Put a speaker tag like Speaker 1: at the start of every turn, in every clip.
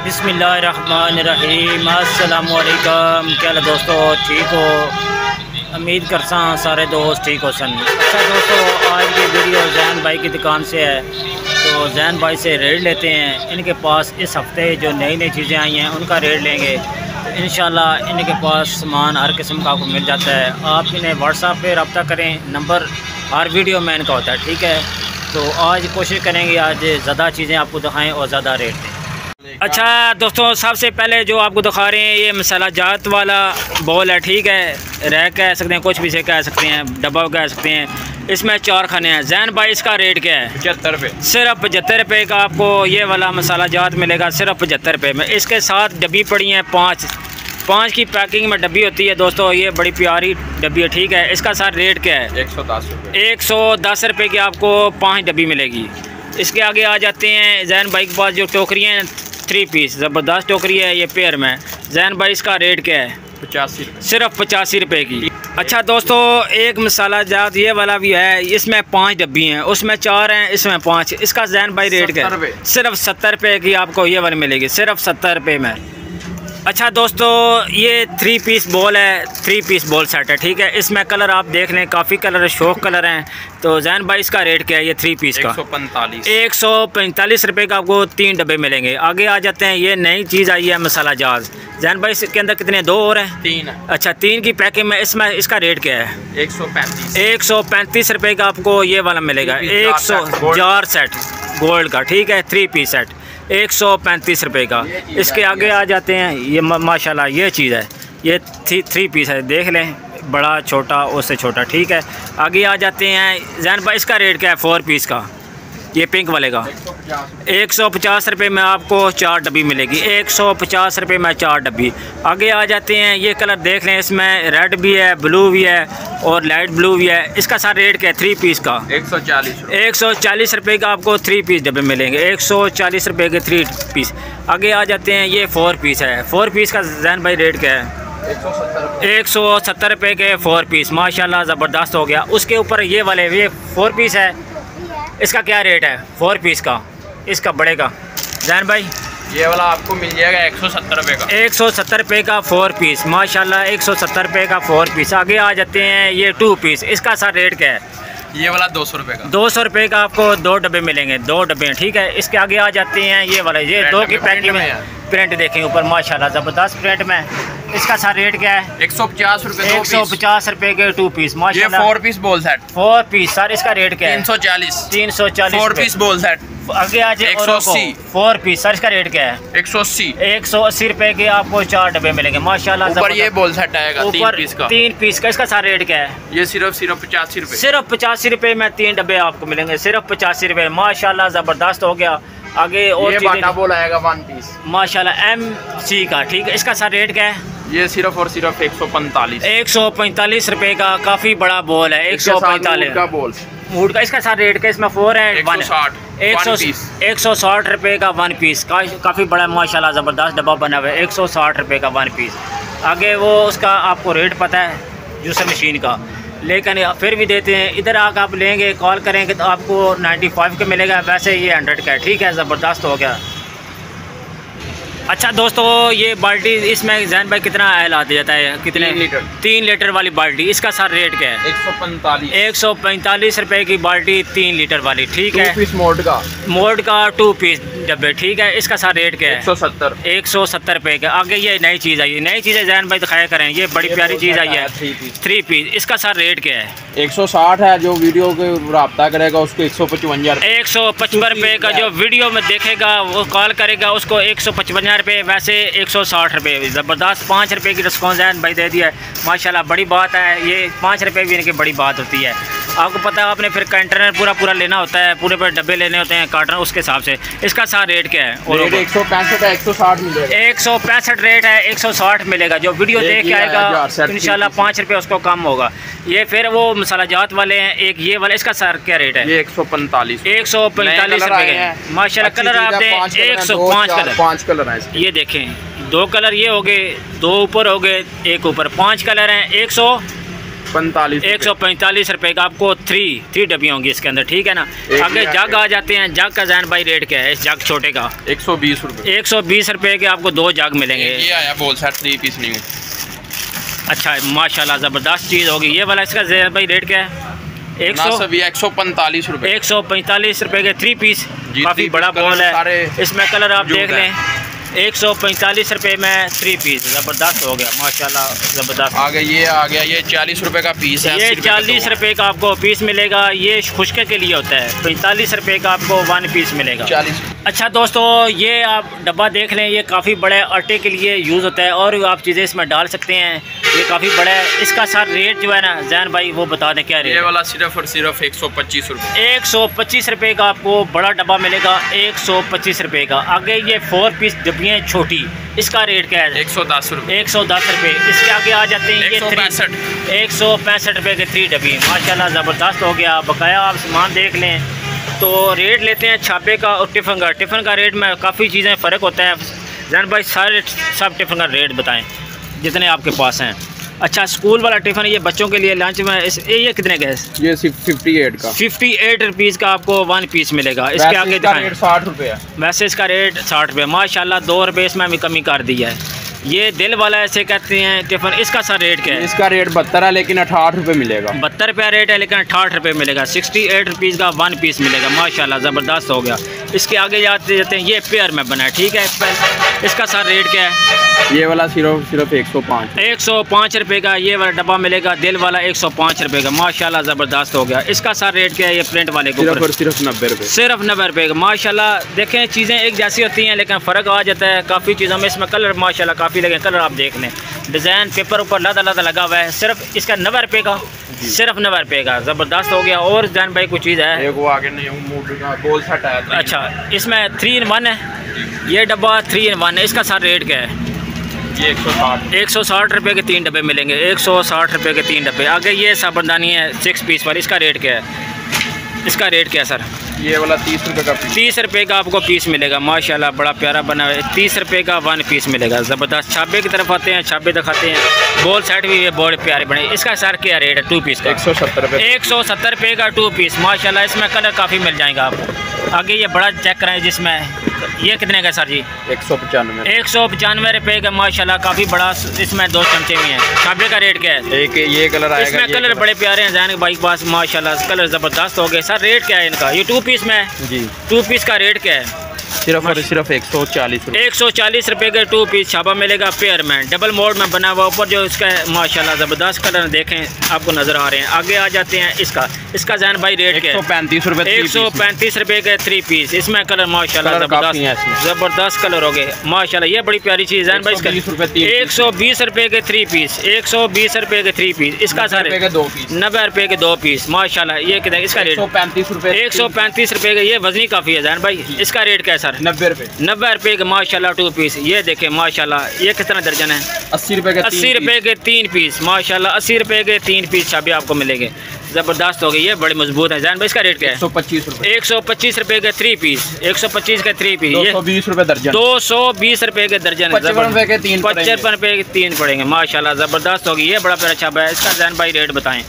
Speaker 1: बिस्मिल्लाहिर्रहमानिर्रहीम। अस्सलामुअलैकुम। क्या हाल है दोस्तों, ठीक हो? उम्मीद करता हूँ सारे दोस्त ठीक हो सन। अच्छा दोस्तों, आज की वीडियो जैन भाई की दुकान से है, तो जैन भाई से रेट लेते हैं। इनके पास इस हफ्ते जो नई नई चीज़ें आई हैं उनका रेट लेंगे। तो इंशाल्लाह इनके पास सामान हर किस्म का आपको मिल जाता है। आप इन्हें व्हाट्सएप पे रब्ता करें, नंबर हर वीडियो में इनका होता है, ठीक है। तो आज कोशिश करेंगे आज ज़्यादा चीज़ें आपको दिखाएँ और ज़्यादा रेट दें। अच्छा दोस्तों, सबसे पहले जो आपको दिखा रहे हैं ये मसाला जात वाला बॉल है, ठीक है। रैक कह सकते हैं, कुछ भी से कह सकते हैं, डब्बा कह सकते हैं। इसमें 4 खाने हैं। जैन भाई इसका रेट क्या है? 75 रुपये। सिर्फ 75 रुपये का आपको ये वाला मसाला जात मिलेगा, सिर्फ 75 रुपये में। इसके साथ डब्बी पड़ी हैं 5 की पैकिंग में डब्बी होती है दोस्तों। ये बड़ी प्यारी डब्बी है, ठीक है। इसका साथ रेट क्या है? 110 रुपये। 110 रुपये की आपको 5 डब्बी मिलेगी। इसके आगे आ जाते हैं जैन भाई के पास जो टोकरियाँ हैं 3 पीस, ज़बरदस्त टोकरी है ये पेयर में। जैन भाई इसका रेट क्या है? 85 रुपये। सिर्फ 85 रुपये की। अच्छा दोस्तों, एक मसाला जात ये वाला भी है, इसमें 5 डब्बी हैं, उसमें 4 हैं, इसमें 5। इसका जैन भाई रेट क्या है? सिर्फ 70 रुपये की आपको ये वाली मिलेगी, सिर्फ 70 रुपये में। अच्छा दोस्तों, ये 3 पीस बॉल है, 3 पीस बॉल सेट है, ठीक है। इसमें कलर आप देख लें, काफ़ी कलर शौक कलर हैं। तो जैन भाई इसका रेट क्या है ये 3 पीस का? 145 रुपये का आपको 3 डब्बे मिलेंगे। आगे आ जाते हैं, ये नई चीज़ आई है मसाला जात। जैन भाई इसके अंदर कितने, 2 और हैं? 3 है। अच्छा, 3 की पैकिंग में इसमें इसका रेट क्या है? 135 रुपये का आपको ये वाला मिलेगा। 100 जार सेट गोल्ड का, ठीक है, 3 पीस सेट 135 रुपये का। इसके आगे आ जाते हैं, ये माशाल्लाह ये चीज़ है, ये 3 पीस है, देख लें, बड़ा छोटा उससे छोटा, ठीक है। आगे आ जाते हैं, जैन भाई इसका रेट क्या है 4 पीस का, ये पिंक वाले का? 150 रुपये में आपको 4 डब्बी मिलेगी। 150 रुपये में 4 डब्बी। आगे आ जाते हैं, ये कलर देख लें, इसमें रेड भी है, ब्लू भी है और लाइट ब्लू भी है। इसका सारा रेट क्या है 3 पीस का? 140 रुपये का आपको 3 पीस डब्बे मिलेंगे। 140 रुपये के 3 पीस। आगे आ जाते हैं, ये 4 पीस है। 4 पीस का जैन भाई रेट क्या है? 170 रुपये के 4 पीस। माशाल्लाह ज़बरदस्त हो गया। उसके ऊपर ये वाले, ये 4 पीस है, इसका क्या रेट है 4 पीस का, इसका बड़े का? जैन भाई
Speaker 2: ये वाला आपको मिल जाएगा 170 रुपये का।
Speaker 1: 170 रुपये का 4 पीस, माशाल्लाह 170 रुपये का 4 पीस। आगे आ जाते हैं, ये 2 पीस, इसका सारा रेट क्या है?
Speaker 2: ये वाला 200 रुपये का। 200
Speaker 1: रुपये का आपको 2 डब्बे मिलेंगे, 2 डब्बे, ठीक है। इसके आगे आ जाते हैं, ये वाला, ये 2 की पैकिंग में प्रिंट देखें ऊपर, माशाल्लाह ज़बरदस्त प्रिंट में। इसका सारा रेट क्या है?
Speaker 2: 150 रुपये।
Speaker 1: 150 रुपये के 2 पीस, माशाल्लाह।
Speaker 2: 4 piece ball set,
Speaker 1: 4 piece sir, इसका रेट क्या है?
Speaker 2: 340 4 पीस बॉल सेट।
Speaker 1: आगे आ जाए
Speaker 2: 180
Speaker 1: 4 पीस सर, इसका रेट क्या है? 180 रुपये के आपको 4 डब्बे मिलेंगे, माशाल्लाह।
Speaker 2: ऊपर ये बॉल सेट आएगा
Speaker 1: 3 पीस का। इसका सारा रेट क्या है?
Speaker 2: ये सिर्फ 85 रुपये।
Speaker 1: सिर्फ 85 रुपये में 3 डब्बे आपको मिलेंगे, सिर्फ 85 रुपये। माशाल्लाह ज़बरदस्त हो गया। आगे और
Speaker 2: ये बाटा बॉल आएगा 1 पीस,
Speaker 1: माशाल्लाह MC का, ठीक है। इसका सारा रेट क्या है?
Speaker 2: ये सिर्फ और सिर्फ
Speaker 1: 145 रुपये का। काफ़ी बड़ा बॉल है, 145
Speaker 2: का बॉल
Speaker 1: वुड का। इसका सारा रेट का, इसमें 4 है, 160 रुपये का 1 पीस। काफ़ी बड़ा माशाल्लाह ज़बरदस्त डब्बा बना हुआ है, 160 रुपये का 1 पीस। आगे वो उसका आपको रेट पता है जूसर मशीन का, लेकिन फिर भी देते हैं। इधर आकर आप लेंगे, कॉल करेंगे तो आपको 95 का मिलेगा, वैसे ये 100 का है, ठीक है। ज़बरदस्त हो गया। अच्छा दोस्तों, ये बाल्टी, इसमें जैन भाई कितना ऑयल आ जाता है? कितने? 3 लीटर वाली बाल्टी। इसका सारा रेट क्या है? 145 रुपये की बाल्टी 3 लीटर वाली, ठीक है।
Speaker 2: 2 पीस मोड का 2 पीस
Speaker 1: डब्बे, ठीक है। इसका सारा रेट क्या है? 170 रुपये का। आगे ये नई चीज़ आई है, नई चीज़ें जैन भाई दिखाया करें, ये बड़ी प्यारी चीज़ आई है, 3 पीस। इसका सारा रेट क्या है?
Speaker 2: 160 है। जो वीडियो के रब्ता करेगा उसको 155
Speaker 1: रुपये का। जो वीडियो में देखेगा वो कॉल करेगा उसको 155 रुपये, वैसे 160 रुपये। ज़बरदस्त 5 रुपये की डिस्काउंट जैन भाई दे दिया है, माशाल्लाह। बड़ी बात है, ये 5 रुपये भी इनकी बड़ी बात होती है। आपको पता है, आपने फिर कंटेनर पूरा लेना होता है, पूरे डब्बे लेने होते हैं, कार्टन, उसके हिसाब से। इसका सारा रेट क्या है?
Speaker 2: 165 है, 160 मिलेगा।
Speaker 1: 165 रेट है, 160 मिलेगा। जो वीडियो देख के आएगा इंशाल्लाह 5 रुपये उसको कम होगा। ये फिर वो मसाला जात वाले हैं, एक ये वाला, इसका सर क्या रेट है?
Speaker 2: ये 145
Speaker 1: रुपये के माशाल्लाह। कलर आप दें, 105
Speaker 2: कलर है।
Speaker 1: ये देखें, 2 कलर ये हो गए, 2 ऊपर हो गए, 1 ऊपर, 5 कलर हैं। 145 रुपये का आपको थ्री डब्बी होंगी इसके अंदर, ठीक है ना। आगे जग आ जाते हैं। जग का जैन भाई रेट क्या है इस जग छोटे का?
Speaker 2: 120 रुपये।
Speaker 1: 120 रुपये के आपको 2 जग मिलेंगे।
Speaker 2: ये आया बोल सेट 3 पीस नहीं।
Speaker 1: अच्छा माशाल्लाह ज़बरदस्त चीज़ होगी ये वाला। इसका जैन भाई रेट क्या है?
Speaker 2: 145 रुपये।
Speaker 1: 145 रुपये के 3 पीस। काफ़ी बड़ा बॉल है। इसमें कलर आप देख लें। 145 रुपये में 3 पीस। ज़बरदस्त हो गया माशाल्लाह, ज़बरदस्त।
Speaker 2: आगे ये आ गया, ये 40 रुपये का पीस है।
Speaker 1: ये 40 रुपये का आपको पीस मिलेगा। ये खुश्के के लिए होता है। 45 रुपये का आपको 1 पीस मिलेगा।
Speaker 2: 40।
Speaker 1: अच्छा दोस्तों, ये आप डब्बा देख लें। ये काफ़ी बड़े आटे के लिए यूज़ होता है और आप चीज़ें इसमें डाल सकते हैं। ये काफ़ी बड़ा है। इसका सर रेट जो है ना जैन भाई वो बता दें क्या रेट?
Speaker 2: ये वाला सिर्फ और सिर्फ 125 रुपये।
Speaker 1: 125 रुपये का आपको बड़ा डब्बा मिलेगा। 125 रुपये का। आगे ये 4 पीस डब्बियाँ छोटी, इसका रेट क्या है?
Speaker 2: 110 रुपये।
Speaker 1: 110 रुपये। इसके आगे आ जाते हैं ये 165 रुपये के 3 डब्बी। माशाल्लाह ज़बरदस्त हो गया। बकाया आप सामान देख लें। तो रेट लेते हैं छापे का और टिफ़न का रेट में काफ़ी चीज़ें फ़र्क होता है जैन भाई। सब टिफ़न का रेट बताएं जितने आपके पास हैं। अच्छा स्कूल वाला टिफ़िन ये बच्चों के लिए लंच में ये कितने का है?
Speaker 2: ये सिर्फ 58 का।
Speaker 1: 58 रुपीज़ का आपको 1 पीस मिलेगा। इसके आगे दिखाएं।
Speaker 2: 60 रुपये है।
Speaker 1: वैसे इसका रेट 60 रुपये। माशाल्लाह 2 रुपये इसमें भी कमी कर दी है। ये दिल वाला ऐसे कहते हैं टिफ़िन। इसका सा रेट क्या है?
Speaker 2: इसका रेट 72 है लेकिन 68 रुपये मिलेगा।
Speaker 1: 72 रुपया रेट है लेकिन 68 रुपये मिलेगा। 68 रुपीज़ का 1 पीस मिलेगा। माशाल्लाह ज़बरदस्त हो गया। इसके आगे जाते हैं। ये पेयर में बना है, ठीक है। इसका सा रेट क्या है?
Speaker 2: ये वाला सिर्फ 105।
Speaker 1: 105 रुपये का ये वाला डब्बा मिलेगा। दिल वाला 105 रुपये का। माशाल्लाह ज़बरदस्त हो गया। इसका सा रेट क्या है? ये प्रिंट वाले को
Speaker 2: सिर्फ 90 रुपये।
Speaker 1: सिर्फ 90 रुपये का। माशाल्लाह देखें चीज़ें एक जैसी होती हैं लेकिन फ़र्क आ जाता है काफ़ी चीज़ों में। इसमें कलर माशाल्लाह काफ़ी लगे। कलर आप देख लें। डिज़ाइन पेपर ऊपर लदा लगा हुआ है। सिर्फ इसका 90 रुपये का। सिर्फ 90 रुपये का। ज़बरदस्त हो गया। और जैन भाई कुछ चीज़ है?
Speaker 2: वो आगे नहीं गोल सेट है।
Speaker 1: अच्छा इसमें 3 in 1 है। ये डब्बा 3 in 1 है। इसका सर रेट क्या है?
Speaker 2: ये
Speaker 1: 160 रुपये के 3 डब्बे मिलेंगे। 160 रुपये के 3 डब्बे। आगे ये साबुनदानी है 6 पीस वाली। इसका रेट क्या है? इसका रेट क्या है सर?
Speaker 2: ये वाला 30 रुपये का पीस।
Speaker 1: 30 रुपये का आपको पीस मिलेगा। माशाल्लाह बड़ा प्यारा बना हुआ है। 30 रुपये का 1 पीस मिलेगा। ज़बरदस्त। छाबे की तरफ आते हैं। छाबे दिखाते हैं। बॉल सेट भी ये बड़े प्यारे बने। इसका सर क्या रेट है 2 पीस का?
Speaker 2: 170 रुपये।
Speaker 1: 170 रुपये का 2 पीस। माशाल्लाह इसमें कलर काफ़ी मिल जाएगा आपको। आगे ये बड़ा चेक कराएं जिसमें ये कितने का सर जी?
Speaker 2: 195।
Speaker 1: 195 रुपये का। माशाल्लाह काफ़ी बड़ा। इसमें 2 चमचे भी हैं। छाबे का रेट क्या है?
Speaker 2: एक ये कलर आएगा।
Speaker 1: इसमें कलर बड़े प्यारे हैं जैन भाई के पास। माशाल्लाह कलर ज़बरदस्त हो गए। सर रेट क्या है इनका? ये 2 पीस में
Speaker 2: जी।
Speaker 1: 2 पीस का रेट क्या है?
Speaker 2: सिर्फ 140 रुपये।
Speaker 1: 140 रुपये के 2 पीस छापा मिलेगा पेयर में। डबल मोड में बना हुआ। ऊपर जो इसका माशाल्लाह ज़बरदस्त कलर देखें आपको नज़र आ रहे हैं। आगे आ जाते हैं इसका जैन भाई रेट क्या है?
Speaker 2: 135 रुपये।
Speaker 1: 135 रुपये के 3 पीस। इसमें कलर माशाल्लाह ज़बरदस्त कलर हो गए। माशाल्लाह ये बड़ी प्यारी चीज़ है भाई। 120 रुपये के 3 पीस। 120 रुपये के 3 पीस। इसका सर 90 रुपये के 2 पीस। माशाल्लाह ये कितना? इसका रेट
Speaker 2: 135 रुपये।
Speaker 1: 135 रुपये का। ये वजनी काफ़ी है जैन भाई। इसका रेट क्या है सर?
Speaker 2: 90 रुपये।
Speaker 1: 90 रुपये के माशाल्लाह 2 पीस। ये देखें माशाल्लाह ये कितना दर्जन है?
Speaker 2: 80 रुपये के
Speaker 1: 80 रुपये के 3 पीस। माशाल्लाह 80 रुपये के 3 पीस छापे आपको मिलेंगे। ज़बरदस्त हो गई। ये बड़े मजबूत है जैन भाई। इसका रेट क्या है?
Speaker 2: 125 रुपये।
Speaker 1: 125 रुपये के 3 पीस। 125 के 3 पीस।
Speaker 2: 220 रुपये दर्जन।
Speaker 1: 220 रुपये के दर्जन।
Speaker 2: 55 रुपये के 3।
Speaker 1: 55 रुपये के 3 पड़ेंगे। माशाल्लाह ज़बरदस्त होगी। ये बड़ा प्यारा छापा है। इसका जैन भाई रेट बताएं।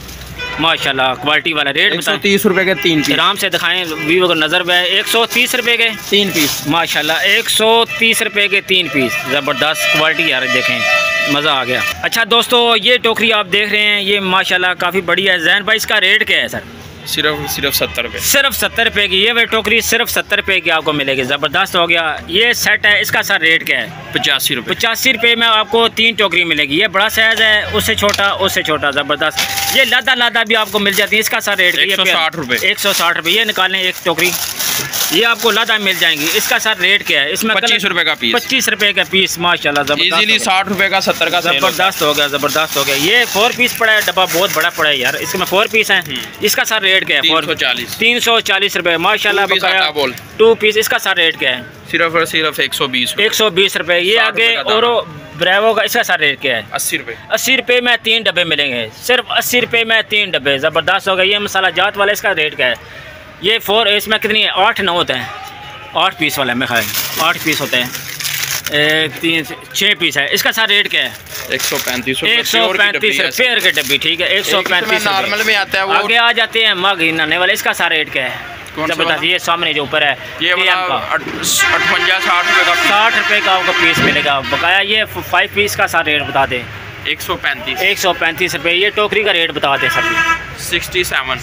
Speaker 1: माशाल्लाह क्वालिटी वाला रेट
Speaker 2: 130 रुपये के 3 पीस।
Speaker 1: आराम से दिखाएं वीवो को नज़र में। 130 रुपये के
Speaker 2: 3 पीस।
Speaker 1: माशाल्लाह 130 रुपये के 3 पीस। ज़बरदस्त क्वालिटी यार देखें मज़ा आ गया। अच्छा दोस्तों ये टोकरी आप देख रहे हैं ये माशाल्लाह काफ़ी बड़ी है। जैन भाई इसका रेट क्या है सर?
Speaker 2: सिर्फ 70 रुपये।
Speaker 1: सिर्फ 70 रुपये की। ये वही टोकरी सिर्फ 70 रुपये की आपको मिलेगी। ज़बरदस्त हो गया। ये सेट है। इसका सर रेट क्या है?
Speaker 2: 85 रुपये।
Speaker 1: 85 रुपये में आपको 3 टोकरी मिलेगी। ये बड़ा साइज़ है। उससे छोटा ज़बरदस्त। ये लादा भी आपको मिल जाती है। इसका सर रेट
Speaker 2: 160 रुपये।
Speaker 1: 160 रुपये। ये निकालें एक टोकरी। ये आपको लादा मिल जाएंगी। इसका सर रेट क्या है? इसमें
Speaker 2: 25 रुपये का पीस।
Speaker 1: 25 रुपये का पीस। माशाल्लाह ज़बरदस्त।
Speaker 2: इजीली 60 रुपये का 70 का
Speaker 1: ज़बरदस्त हो गया। ज़बरदस्त हो गया। ये 4 पीस पड़ा है डब्बा। बहुत बड़ा पड़ा है यार। इसमें 4 पीस हैं। इसका सर रेट क्या है? 340 रुपये। माशाल्लाह 2 पीस। इसका सर रेट क्या है?
Speaker 2: सिर्फ और सिर्फ 120
Speaker 1: रुपये। ये आगे और ब्रेवो का इसका सर रेट क्या है?
Speaker 2: 80 रुपये।
Speaker 1: 80 रुपये में 3 डब्बे मिलेंगे। सिर्फ 80 रुपये में 3 डब्बे। ज़बरदस्त हो गया। ये मसाला जात वाला इसका रेट क्या है? ये 4 इसमें कितनी है? 8-9 होते हैं। 8 पीस वाला है मैं खाए 8 पीस होते हैं। 6 पीस है। इसका सर रेट क्या है?
Speaker 2: 135
Speaker 1: पेयर के डब्बी, ठीक है 135
Speaker 2: नॉर्मल में आता है वो।
Speaker 1: आगे आ जाते हैं मग हिलाने वाले, इसका सारा रेट क्या है? जबरदस्त, ये सामने जो ऊपर है
Speaker 2: ये 58-60 रुपये का
Speaker 1: 60 रुपये का आपको पीस मिलेगा बकाया। ये 5 पीस का सारा रेट बता दें।
Speaker 2: 135
Speaker 1: रुपये। ये टोकरी का रेट बता दें सर। 67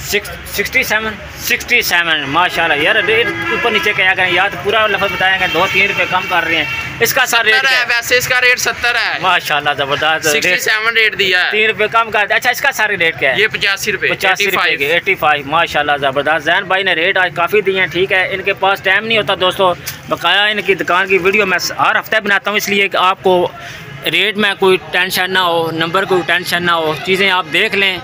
Speaker 1: माशाल्लाह यार, रेट ऊपर नीचे क्या करें यार, तो पूरा लफ्ज़ बताएंगे, 2-3 रुपये कम कर रहे हैं। इसका सारा रेट
Speaker 2: है, वैसे इसका रेट 70 है
Speaker 1: माशाल्लाह, ज़बरदस्त।
Speaker 2: 67 रेट दिया है,
Speaker 1: 3 रुपये कम कर। अच्छा इसका सारा रेट क्या है?
Speaker 2: ये 85 रुपये
Speaker 1: 85 माशाल्लाह ज़बरदस्त। जैन भाई ने रेट आज काफ़ी दिए हैं, ठीक है। इनके पास टाइम नहीं होता दोस्तों, बकाया इनकी दुकान की वीडियो मैं हर हफ्ते बनाता हूँ, इसलिए कि आपको रेट में कोई टेंशन ना हो, नंबर कोई टेंशन ना हो, चीज़ें आप देख लें।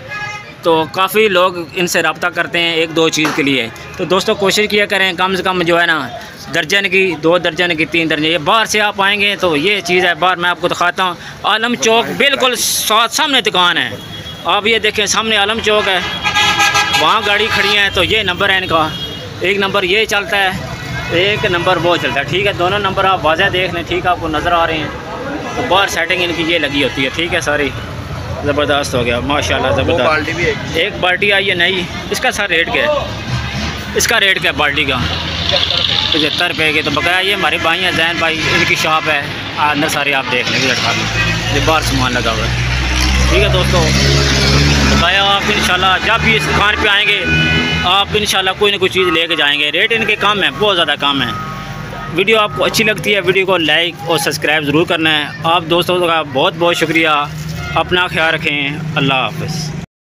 Speaker 1: तो काफ़ी लोग इनसे रब्ता करते हैं 1-2 चीज़ के लिए। तो दोस्तों कोशिश किया करें कम से कम जो है ना, दर्जन की, 2 दर्जन की, 3 दर्जन। ये बाहर से आप आएंगे तो ये चीज़ है, बाहर मैं आपको दिखाता हूँ। आलम चौक बिल्कुल सामने दुकान है, आप ये देखें सामने आलम चौक है, वहाँ गाड़ी खड़ी है। तो ये नंबर है इनका, 1 नंबर ये चलता है, 1 नंबर वो चलता है, ठीक है। दोनों नंबर आप वाज़ह देख लें, ठीक है, आपको नज़र आ रहे हैं। तो बाहर सेटिंग इनकी ये लगी होती है, ठीक है। सारी ज़बरदस्त हो गया माशाल्लाह, ज़बरदस्त। एक बाल्टी आई है नई, इसका सारा रेट क्या है? इसका रेट क्या है बाल्टी का? 75 रुपये की। तो बकाया ये हमारे भाई हैं जैन भाई, इनकी शॉप है अंदर, सारे आप देख लेंगे लटका में, ये बाहर सामान लगा हुआ है, ठीक है दोस्तों। बकाया आप इंशाल्लाह जब भी इस दुकान पे आएंगे, आप इंशाल्लाह कोई ना कोई चीज़ लेके जाएंगे। रेट इनके कम है, बहुत ज़्यादा कम है। वीडियो आपको अच्छी लगती है, वीडियो को लाइक और सब्सक्राइब ज़रूर करना है। आप दोस्तों का बहुत बहुत शुक्रिया। अपना ख्याल रखें। अल्लाह हाफ़िज़।